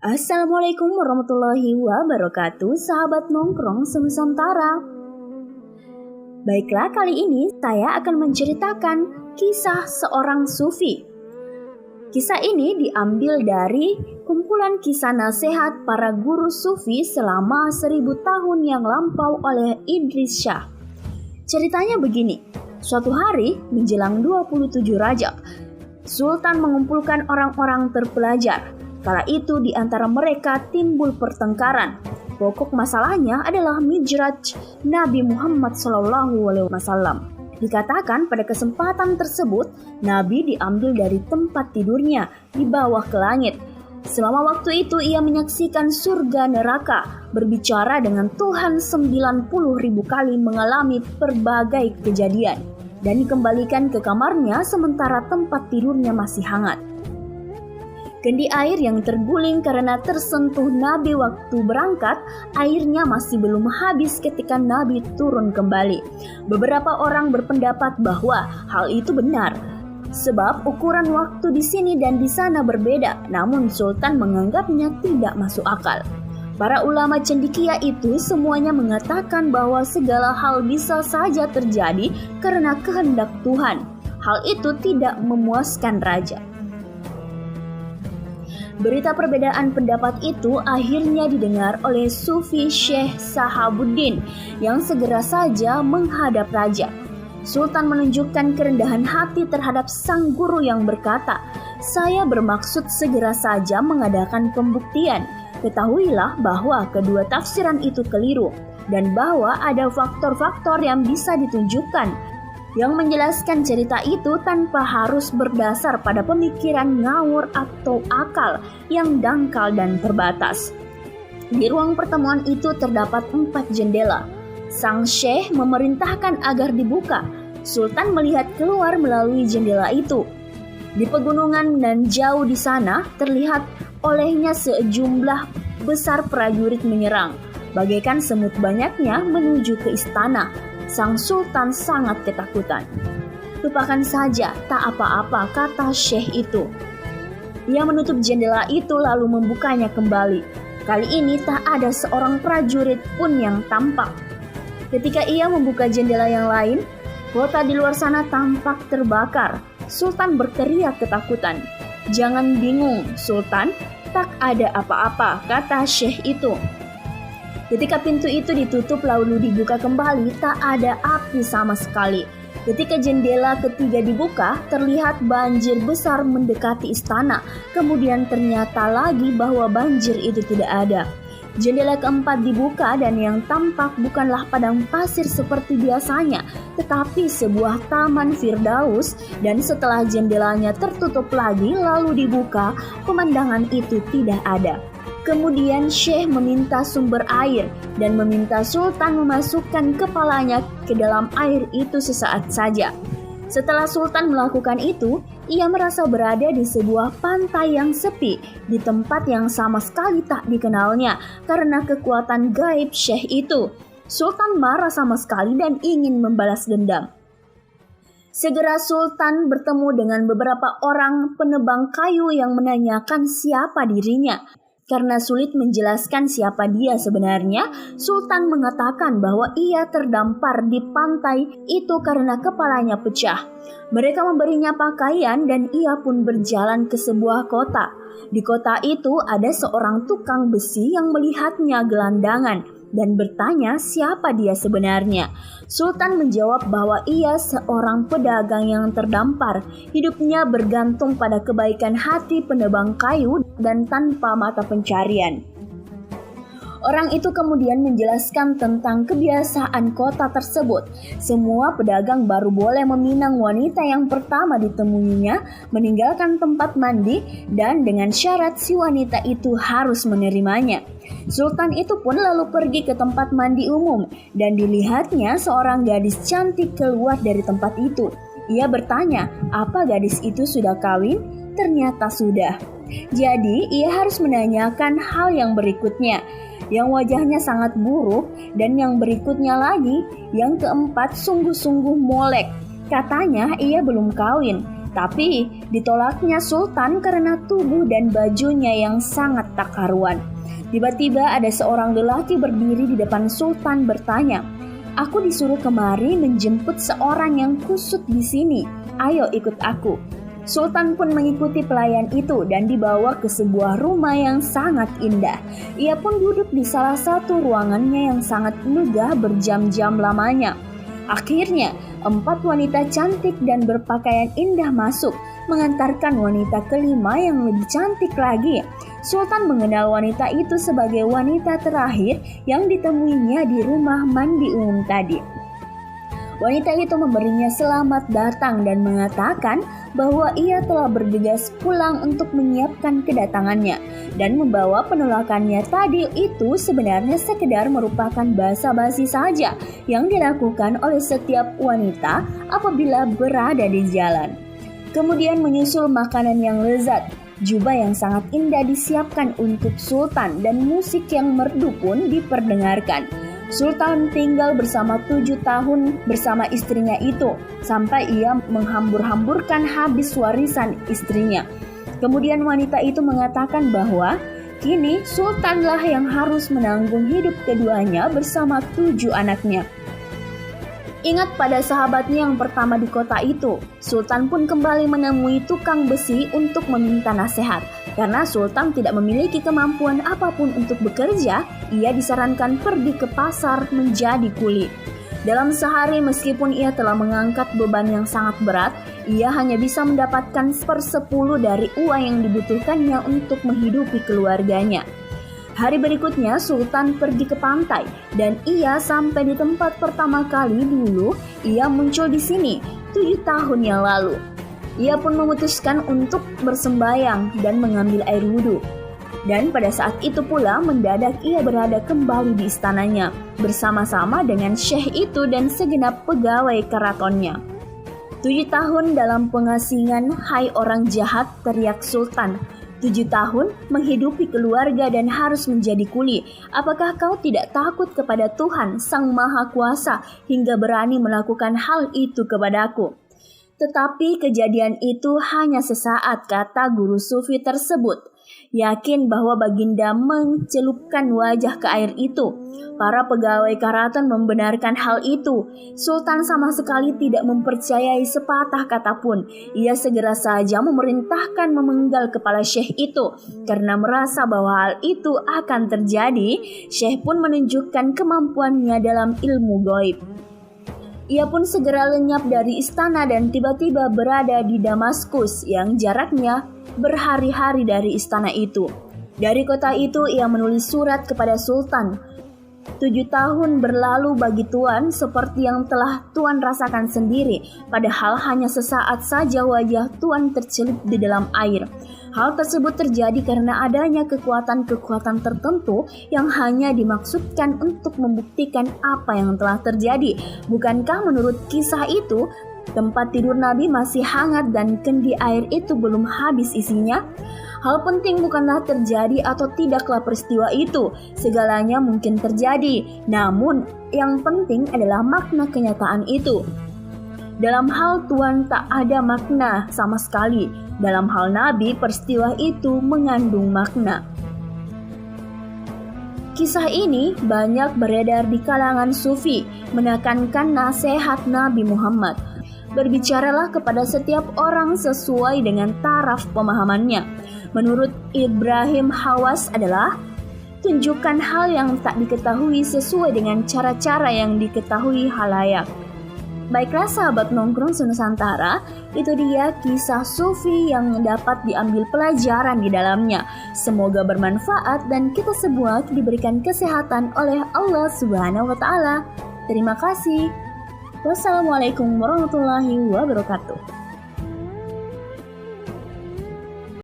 Assalamualaikum warahmatullahi wabarakatuh, sahabat nongkrong senusantara. Baiklah, kali ini saya akan menceritakan kisah seorang sufi. Kisah ini diambil dari kumpulan kisah nasihat para guru sufi selama 1000 tahun yang lampau oleh Idris Shah. Ceritanya begini, suatu hari menjelang 27 Rajab, Sultan mengumpulkan orang-orang terpelajar. Kala itu di antara mereka timbul pertengkaran. Pokok masalahnya adalah Mi'raj Nabi Muhammad SAW. Dikatakan pada kesempatan tersebut, Nabi diambil dari tempat tidurnya di bawah ke langit. Selama waktu itu ia menyaksikan surga neraka, berbicara dengan Tuhan 90.000 kali, mengalami berbagai kejadian, dan dikembalikan ke kamarnya sementara tempat tidurnya masih hangat. Kendi air yang terguling karena tersentuh Nabi waktu berangkat, airnya masih belum habis ketika Nabi turun kembali. Beberapa orang berpendapat bahwa hal itu benar, sebab ukuran waktu di sini dan di sana berbeda, namun Sultan menganggapnya tidak masuk akal. Para ulama cendekia itu semuanya mengatakan bahwa segala hal bisa saja terjadi karena kehendak Tuhan. Hal itu tidak memuaskan raja. Berita perbedaan pendapat itu akhirnya didengar oleh Sufi Syekh Sahabuddin yang segera saja menghadap raja. Sultan menunjukkan kerendahan hati terhadap sang guru yang berkata, "Saya bermaksud segera saja mengadakan pembuktian. Ketahuilah bahwa kedua tafsiran itu keliru dan bahwa ada faktor-faktor yang bisa ditunjukkan yang menjelaskan cerita itu tanpa harus berdasar pada pemikiran ngawur atau akal yang dangkal dan terbatas." Di ruang pertemuan itu terdapat 4 jendela. Sang syekh memerintahkan agar dibuka. Sultan melihat keluar melalui jendela itu. Di pegunungan dan jauh di sana terlihat olehnya sejumlah besar prajurit menyerang, bagaikan semut banyaknya menuju ke istana. Sang sultan sangat ketakutan. "Lupakan saja, tak apa-apa," kata syekh itu. Ia menutup jendela itu lalu membukanya kembali. Kali ini tak ada seorang prajurit pun yang tampak. Ketika ia membuka jendela yang lain, kota di luar sana tampak terbakar. Sultan berteriak ketakutan. "Jangan bingung, Sultan, tak ada apa-apa," kata syekh itu. Ketika pintu itu ditutup lalu dibuka kembali, tak ada api sama sekali. Ketika jendela ketiga dibuka, terlihat banjir besar mendekati istana. Kemudian ternyata lagi bahwa banjir itu tidak ada. Jendela keempat dibuka dan yang tampak bukanlah padang pasir seperti biasanya, tetapi sebuah taman Firdaus, dan setelah jendelanya tertutup lagi lalu dibuka, pemandangan itu tidak ada. Kemudian Syekh meminta sumber air dan meminta Sultan memasukkan kepalanya ke dalam air itu sesaat saja. Setelah Sultan melakukan itu, ia merasa berada di sebuah pantai yang sepi, di tempat yang sama sekali tak dikenalnya karena kekuatan gaib Syekh itu. Sultan marah sama sekali dan ingin membalas dendam. Segera Sultan bertemu dengan beberapa orang penebang kayu yang menanyakan siapa dirinya. Karena sulit menjelaskan siapa dia sebenarnya, Sultan mengatakan bahwa ia terdampar di pantai itu karena kepalanya pecah. Mereka memberinya pakaian dan ia pun berjalan ke sebuah kota. Di kota itu ada seorang tukang besi yang melihatnya gelandangan dan bertanya siapa dia sebenarnya. Sultan menjawab bahwa ia seorang pedagang yang terdampar. Hidupnya bergantung pada kebaikan hati penebang kayu dan tanpa mata pencarian. Orang itu kemudian menjelaskan tentang kebiasaan kota tersebut. Semua pedagang baru boleh meminang wanita yang pertama ditemuinya, meninggalkan tempat mandi, dan dengan syarat si wanita itu harus menerimanya. Sultan itu pun lalu pergi ke tempat mandi umum dan dilihatnya seorang gadis cantik keluar dari tempat itu. Ia bertanya, apa gadis itu sudah kawin? Ternyata sudah. Jadi ia harus menanyakan hal yang berikutnya, yang wajahnya sangat buruk, dan yang berikutnya lagi, yang keempat sungguh-sungguh molek. Katanya ia belum kawin. Tapi ditolaknya Sultan karena tubuh dan bajunya yang sangat tak karuan. Tiba-tiba ada seorang lelaki berdiri di depan Sultan bertanya, "Aku disuruh kemari menjemput seorang yang kusut di sini. Ayo ikut aku." Sultan pun mengikuti pelayan itu dan dibawa ke sebuah rumah yang sangat indah. Ia pun duduk di salah satu ruangannya yang sangat megah berjam-jam lamanya. Akhirnya, 4 wanita cantik dan berpakaian indah masuk, mengantarkan wanita kelima yang lebih cantik lagi. Sultan mengenal wanita itu sebagai wanita terakhir yang ditemuinya di rumah mandi umum tadi. Wanita itu memberinya selamat datang dan mengatakan bahwa ia telah bergegas pulang untuk menyiapkan kedatangannya, dan membawa penolakannya tadi itu sebenarnya sekedar merupakan basa-basi saja yang dilakukan oleh setiap wanita apabila berada di jalan. Kemudian menyusul makanan yang lezat, jubah yang sangat indah disiapkan untuk Sultan, dan musik yang merdu pun diperdengarkan. Sultan tinggal bersama 7 tahun bersama istrinya itu, sampai ia menghambur-hamburkan habis warisan istrinya. Kemudian wanita itu mengatakan bahwa kini Sultanlah yang harus menanggung hidup keduanya bersama 7 anaknya. Ingat pada sahabatnya yang pertama di kota itu, Sultan pun kembali menemui tukang besi untuk meminta nasihat. Karena Sultan tidak memiliki kemampuan apapun untuk bekerja, ia disarankan pergi ke pasar menjadi kuli. Dalam sehari meskipun ia telah mengangkat beban yang sangat berat, ia hanya bisa mendapatkan 1/10 dari uang yang dibutuhkannya untuk menghidupi keluarganya. Hari berikutnya Sultan pergi ke pantai dan ia sampai di tempat pertama kali dulu ia muncul di sini 7 tahun yang lalu. Ia pun memutuskan untuk bersembayang dan mengambil air wudhu. Dan pada saat itu pula mendadak ia berada kembali di istananya bersama-sama dengan syekh itu dan segenap pegawai keratonnya. 7 tahun dalam pengasingan, hai orang jahat, teriak Sultan. 7 tahun menghidupi keluarga dan harus menjadi kuli. Apakah kau tidak takut kepada Tuhan Sang Maha Kuasa hingga berani melakukan hal itu kepadaku? Tetapi kejadian itu hanya sesaat, kata guru sufi tersebut. Yakin bahwa Baginda mencelupkan wajah ke air itu. Para pegawai keraton membenarkan hal itu. Sultan sama sekali tidak mempercayai sepatah kata pun. Ia segera saja memerintahkan memenggal kepala syekh itu. Karena merasa bahwa hal itu akan terjadi, syekh pun menunjukkan kemampuannya dalam ilmu gaib. Ia pun segera lenyap dari istana dan tiba-tiba berada di Damaskus yang jaraknya berhari-hari dari istana itu. Dari kota itu ia menulis surat kepada Sultan. 7 tahun berlalu bagi Tuan seperti yang telah Tuan rasakan sendiri, padahal hanya sesaat saja wajah Tuan tercelup di dalam air. Hal tersebut terjadi karena adanya kekuatan-kekuatan tertentu yang hanya dimaksudkan untuk membuktikan apa yang telah terjadi. Bukankah menurut kisah itu, tempat tidur Nabi masih hangat dan kendi air itu belum habis isinya? Hal penting bukanlah terjadi atau tidaklah peristiwa itu. Segalanya mungkin terjadi, namun yang penting adalah makna kenyataan itu. Dalam hal Tuhan tak ada makna sama sekali. Dalam hal Nabi, peristiwa itu mengandung makna. Kisah ini banyak beredar di kalangan sufi, menekankan nasihat Nabi Muhammad. Berbicaralah kepada setiap orang sesuai dengan taraf pemahamannya. Menurut Ibrahim Hawas adalah tunjukkan hal yang tak diketahui sesuai dengan cara-cara yang diketahui halayak. Baiklah sahabat nongkrong Nusantara, itu dia kisah sufi yang dapat diambil pelajaran di dalamnya. Semoga bermanfaat dan kita semua diberikan kesehatan oleh Allah Subhanahu wa Ta'ala. Terima kasih. Wassalamualaikum warahmatullahi wabarakatuh.